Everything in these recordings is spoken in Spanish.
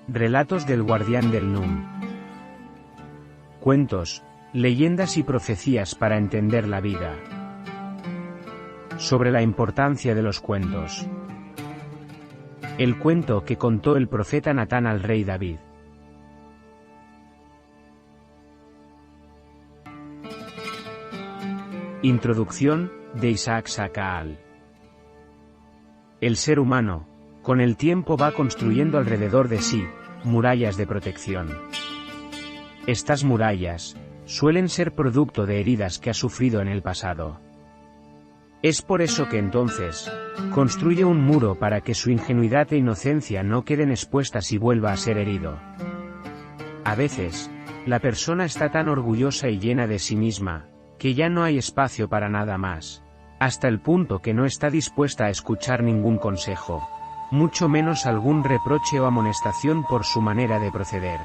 Relatos del guardián del Num. Cuentos, leyendas y profecías para entender la vida. Sobre la importancia de los cuentos. El cuento que contó el profeta Natán al rey David. Introducción, de Isaac Sakaal. El ser humano, con el tiempo va construyendo alrededor de sí, murallas de protección. Estas murallas, suelen ser producto de heridas que ha sufrido en el pasado. Es por eso que entonces, construye un muro para que su ingenuidad e inocencia no queden expuestas y vuelva a ser herido. A veces, la persona está tan orgullosa y llena de sí misma, que ya no hay espacio para nada más, hasta el punto que no está dispuesta a escuchar ningún consejo, mucho menos algún reproche o amonestación por su manera de proceder.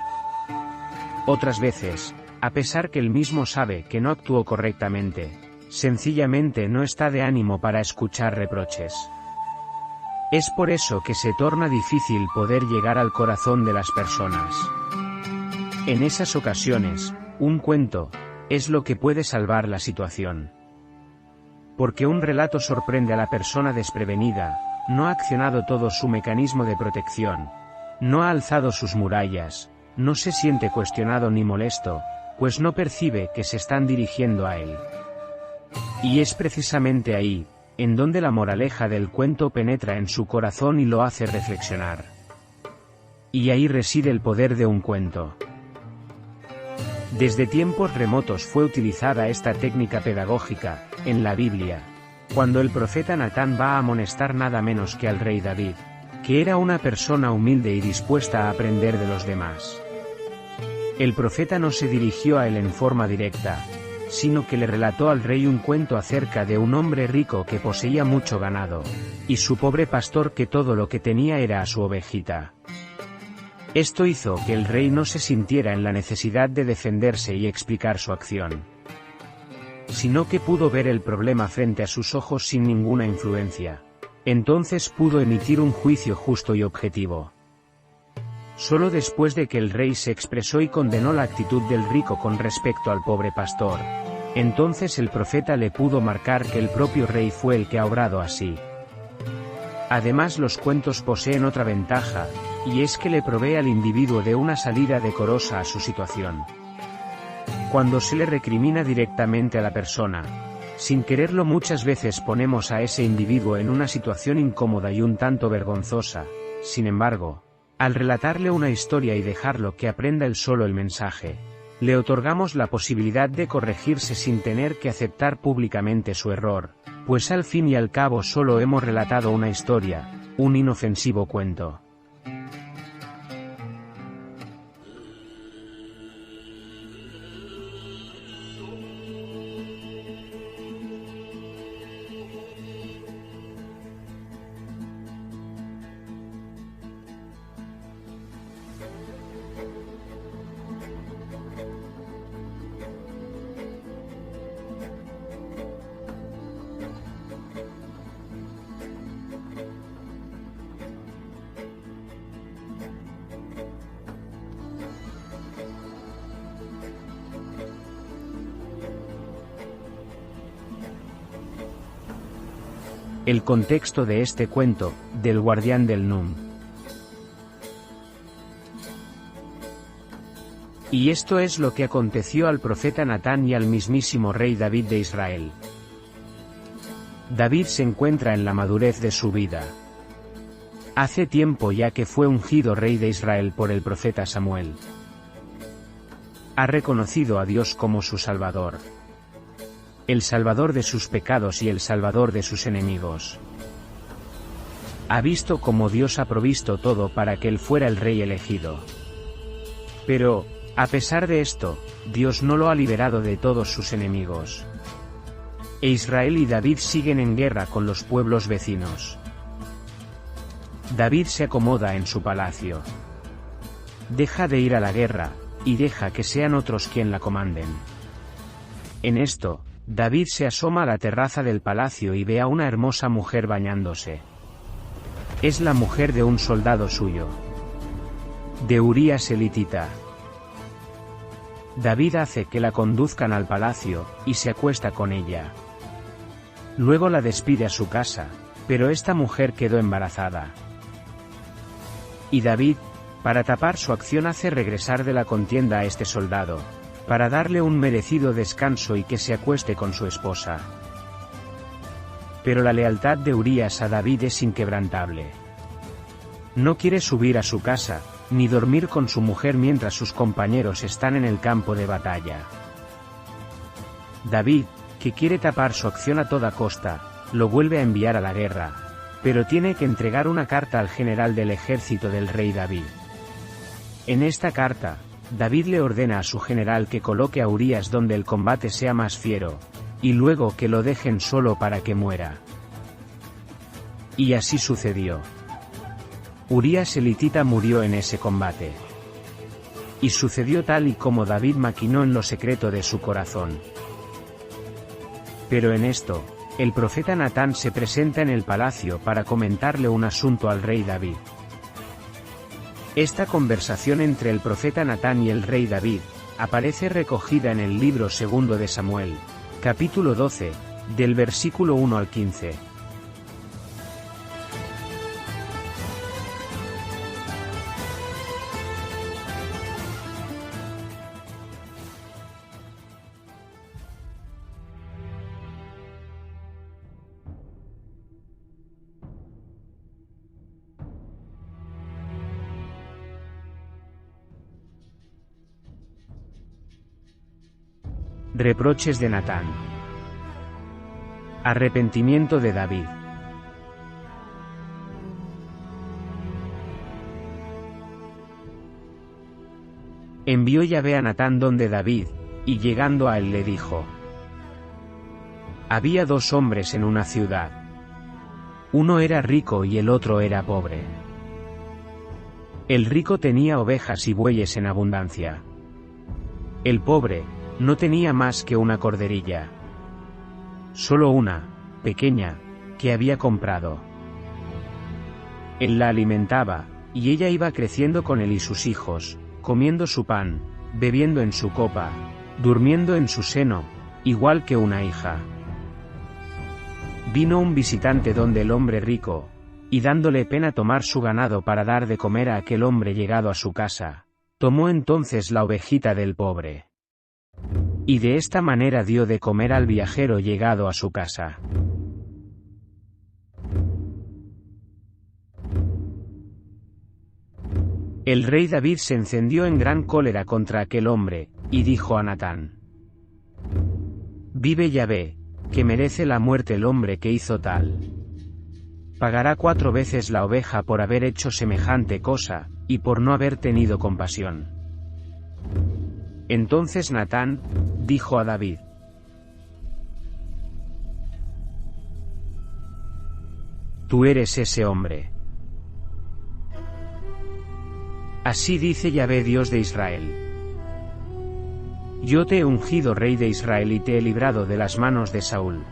Otras veces, a pesar que él mismo sabe que no actuó correctamente, sencillamente no está de ánimo para escuchar reproches. Es por eso que se torna difícil poder llegar al corazón de las personas. En esas ocasiones, un cuento es lo que puede salvar la situación. Porque un relato sorprende a la persona desprevenida, no ha accionado todo su mecanismo de protección, no ha alzado sus murallas, no se siente cuestionado ni molesto, pues no percibe que se están dirigiendo a él. Y es precisamente ahí, en donde la moraleja del cuento penetra en su corazón y lo hace reflexionar. Y ahí reside el poder de un cuento. Desde tiempos remotos fue utilizada esta técnica pedagógica, en la Biblia, cuando el profeta Natán va a amonestar nada menos que al rey David, que era una persona humilde y dispuesta a aprender de los demás. El profeta no se dirigió a él en forma directa, sino que le relató al rey un cuento acerca de un hombre rico que poseía mucho ganado, y su pobre pastor que todo lo que tenía era a su ovejita. Esto hizo que el rey no se sintiera en la necesidad de defenderse y explicar su acción, sino que pudo ver el problema frente a sus ojos sin ninguna influencia. Entonces pudo emitir un juicio justo y objetivo. Solo después de que el rey se expresó y condenó la actitud del rico con respecto al pobre pastor, entonces el profeta le pudo marcar que el propio rey fue el que ha obrado así. Además, los cuentos poseen otra ventaja, y es que le provee al individuo de una salida decorosa a su situación. Cuando se le recrimina directamente a la persona, sin quererlo muchas veces ponemos a ese individuo en una situación incómoda y un tanto vergonzosa. Sin embargo, al relatarle una historia y dejarlo que aprenda él solo el mensaje, le otorgamos la posibilidad de corregirse sin tener que aceptar públicamente su error, pues al fin y al cabo solo hemos relatado una historia, un inofensivo cuento. El contexto de este cuento, del guardián del Num. Y esto es lo que aconteció al profeta Natán y al mismísimo rey David de Israel. David se encuentra en la madurez de su vida. Hace tiempo ya que fue ungido rey de Israel por el profeta Samuel. Ha reconocido a Dios como su Salvador, el Salvador de sus pecados y el Salvador de sus enemigos. Ha visto cómo Dios ha provisto todo para que él fuera el rey elegido. Pero, a pesar de esto, Dios no lo ha liberado de todos sus enemigos. E Israel y David siguen en guerra con los pueblos vecinos. David se acomoda en su palacio. Deja de ir a la guerra, y deja que sean otros quien la comanden. En esto, David se asoma a la terraza del palacio y ve a una hermosa mujer bañándose. Es la mujer de un soldado suyo. De Urías elitita. David hace que la conduzcan al palacio, y se acuesta con ella. Luego la despide a su casa, pero esta mujer quedó embarazada. Y David, para tapar su acción, hace regresar de la contienda a este soldado, para darle un merecido descanso y que se acueste con su esposa. Pero la lealtad de Urías a David es inquebrantable. No quiere subir a su casa, ni dormir con su mujer mientras sus compañeros están en el campo de batalla. David, que quiere tapar su acción a toda costa, lo vuelve a enviar a la guerra, pero tiene que entregar una carta al general del ejército del rey David. En esta carta, David le ordena a su general que coloque a Urías donde el combate sea más fiero, y luego que lo dejen solo para que muera. Y así sucedió. Urías elitita murió en ese combate. Y sucedió tal y como David maquinó en lo secreto de su corazón. Pero en esto, el profeta Natán se presenta en el palacio para comentarle un asunto al rey David. Esta conversación entre el profeta Natán y el rey David, aparece recogida en el libro 2 de Samuel, capítulo 12, del versículo 1 al 15. Reproches de Natán. Arrepentimiento de David. Envió Yahvé a Natán donde David, y llegando a él le dijo: Había 2 hombres en una ciudad. Uno era rico y el otro era pobre. El rico tenía ovejas y bueyes en abundancia. El pobre no tenía más que una corderilla. Solo una, pequeña, que había comprado. Él la alimentaba, y ella iba creciendo con él y sus hijos, comiendo su pan, bebiendo en su copa, durmiendo en su seno, igual que una hija. Vino un visitante donde el hombre rico, y dándole pena tomar su ganado para dar de comer a aquel hombre llegado a su casa, tomó entonces la ovejita del pobre. Y de esta manera dio de comer al viajero llegado a su casa. El rey David se encendió en gran cólera contra aquel hombre, y dijo a Natán: Vive Yahvé, que merece la muerte el hombre que hizo tal. Pagará 4 veces la oveja por haber hecho semejante cosa, y por no haber tenido compasión. Entonces Natán dijo a David: Tú eres ese hombre. Así dice Yahvé, Dios de Israel: Yo te he ungido rey de Israel y te he librado de las manos de Saúl.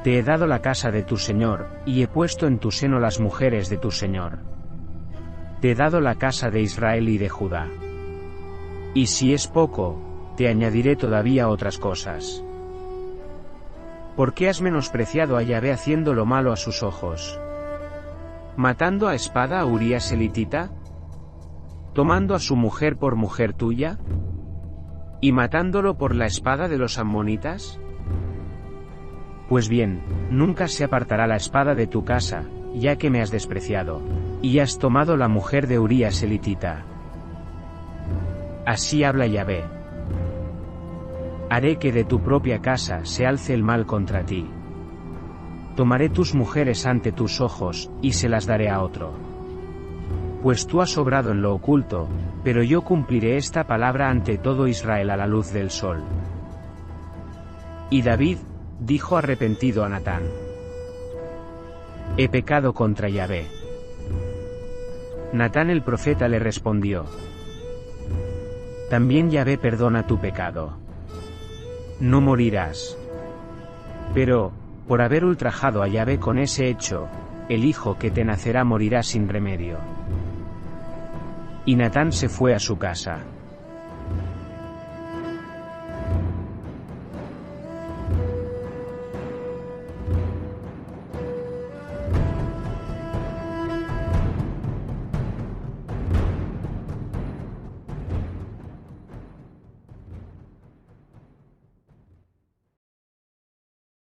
Te he dado la casa de tu señor, y he puesto en tu seno las mujeres de tu señor. Te he dado la casa de Israel y de Judá. Y si es poco, te añadiré todavía otras cosas. ¿Por qué has menospreciado a Yahvé haciendo lo malo a sus ojos? ¿Matando a espada a Urías elitita? ¿Tomando a su mujer por mujer tuya? ¿Y matándolo por la espada de los ammonitas? Pues bien, nunca se apartará la espada de tu casa, ya que me has despreciado, y has tomado la mujer de Urías elitita. Así habla Yahvé: Haré que de tu propia casa se alce el mal contra ti. Tomaré tus mujeres ante tus ojos, y se las daré a otro. Pues tú has obrado en lo oculto, pero yo cumpliré esta palabra ante todo Israel a la luz del sol. Y David dijo arrepentido a Natán: He pecado contra Yahvé. Natán el profeta le respondió: También Yahvé perdona tu pecado. No morirás. Pero, por haber ultrajado a Yahvé con ese hecho, el hijo que te nacerá morirá sin remedio. Y Natán se fue a su casa.